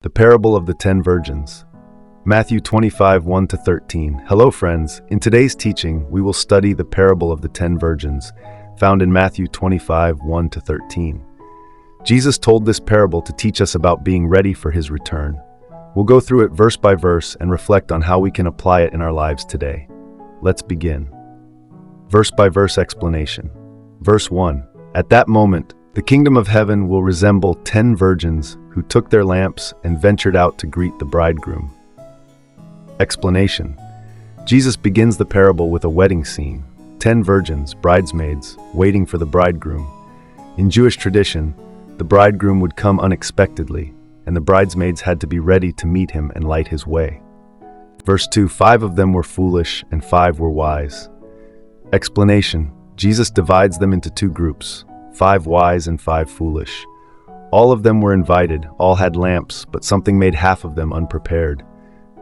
The Parable of the 10 Virgins. Matthew 25, 1-13. Hello friends, in today's teaching we will study the Parable of the 10 Virgins, found in Matthew 25, 1-13. Jesus told this parable to teach us about being ready for his return. We'll go through it verse by verse and reflect on how we can apply it in our lives today. Let's begin. Verse by verse explanation. Verse 1. At that moment, the kingdom of heaven will resemble 10 virgins who took their lamps and ventured out to greet the bridegroom. Explanation. Jesus begins the parable with a wedding scene. 10 virgins, bridesmaids, waiting for the bridegroom. In Jewish tradition, the bridegroom would come unexpectedly, and the bridesmaids had to be ready to meet him and light his way. Verse 2. 5 of them were foolish and 5 were wise. Explanation. Jesus divides them into 2 groups, 5 wise and 5 foolish. All of them were invited, all had lamps, but something made half of them unprepared.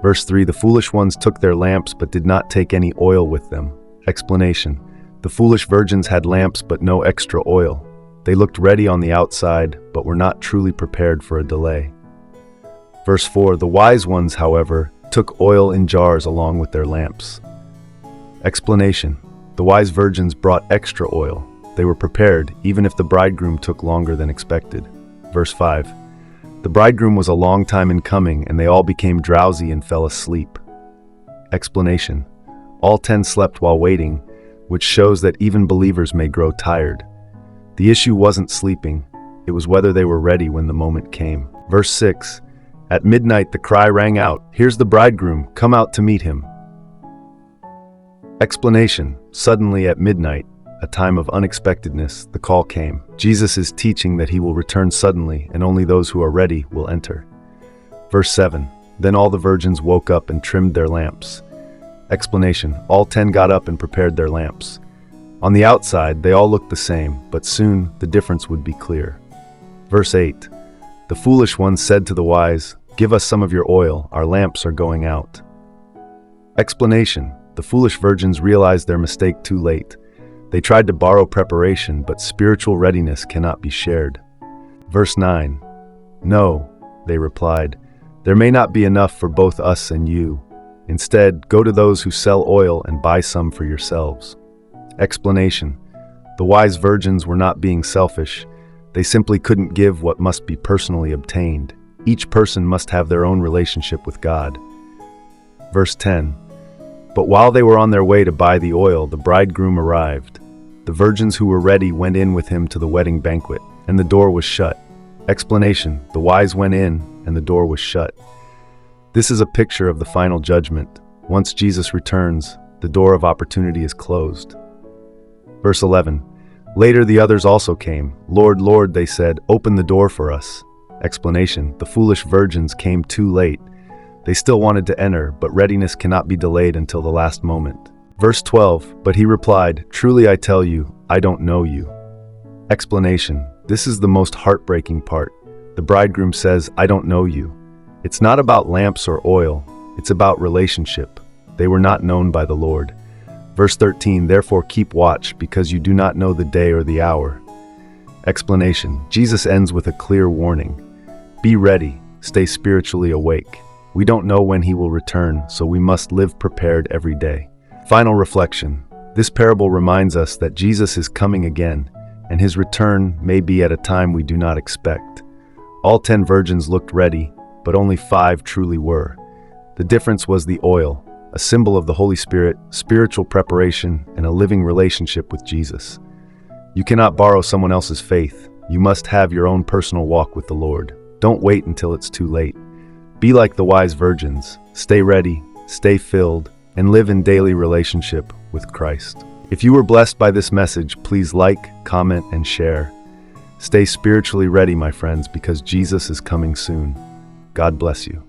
Verse 3. The foolish ones took their lamps but did not take any oil with them. Explanation. The foolish virgins had lamps but no extra oil. They looked ready on the outside, but were not truly prepared for a delay. Verse 4. The wise ones, however, took oil in jars along with their lamps. Explanation. The wise virgins brought extra oil. They were prepared, even if the bridegroom took longer than expected. Verse 5. The bridegroom was a long time in coming, and they all became drowsy and fell asleep. Explanation. All 10 slept while waiting, which shows that even believers may grow tired. The issue wasn't sleeping, it was whether they were ready when the moment came. Verse 6. At midnight the cry rang out, "Here's the bridegroom, come out to meet him." Explanation. Suddenly at midnight, a time of unexpectedness, the call came. Jesus is teaching that he will return suddenly, and only those who are ready will enter. Verse 7. Then all the virgins woke up and trimmed their lamps. Explanation. All 10 got up and prepared their lamps. On the outside, they all looked the same, but soon the difference would be clear. Verse 8. The foolish ones said to the wise, "Give us some of your oil, our lamps are going out." Explanation. The foolish virgins realized their mistake too late. They tried to borrow preparation, but spiritual readiness cannot be shared. Verse 9. "No," they replied, "there may not be enough for both us and you. Instead, go to those who sell oil and buy some for yourselves." Explanation. The wise virgins were not being selfish. They simply couldn't give what must be personally obtained. Each person must have their own relationship with God. Verse 10. But while they were on their way to buy the oil, the bridegroom arrived. The virgins who were ready went in with him to the wedding banquet, and the door was shut. Explanation. The wise went in, and the door was shut. This is a picture of the final judgment. Once Jesus returns, the door of opportunity is closed. Verse 11. Later the others also came. "Lord, Lord," they said, "open the door for us." Explanation. The foolish virgins came too late. They still wanted to enter, but readiness cannot be delayed until the last moment. Verse 12. But he replied, "Truly I tell you, I don't know you." Explanation. This is the most heartbreaking part. The bridegroom says, "I don't know you." It's not about lamps or oil. It's about relationship. They were not known by the Lord. Verse 13. Therefore keep watch, because you do not know the day or the hour. Explanation. Jesus ends with a clear warning. Be ready. Stay spiritually awake. We don't know when he will return, so we must live prepared every day. Final reflection. This parable reminds us that Jesus is coming again, and his return may be at a time we do not expect. All 10 virgins looked ready, but only 5 truly were. The difference was the oil, a symbol of the Holy Spirit, spiritual preparation, and a living relationship with Jesus. You cannot borrow someone else's faith. You must have your own personal walk with the Lord. Don't wait until it's too late. Be like the wise virgins. Stay ready, stay filled, and live in daily relationship with Christ. If you were blessed by this message, please like, comment, and share. Stay spiritually ready, my friends, because Jesus is coming soon. God bless you.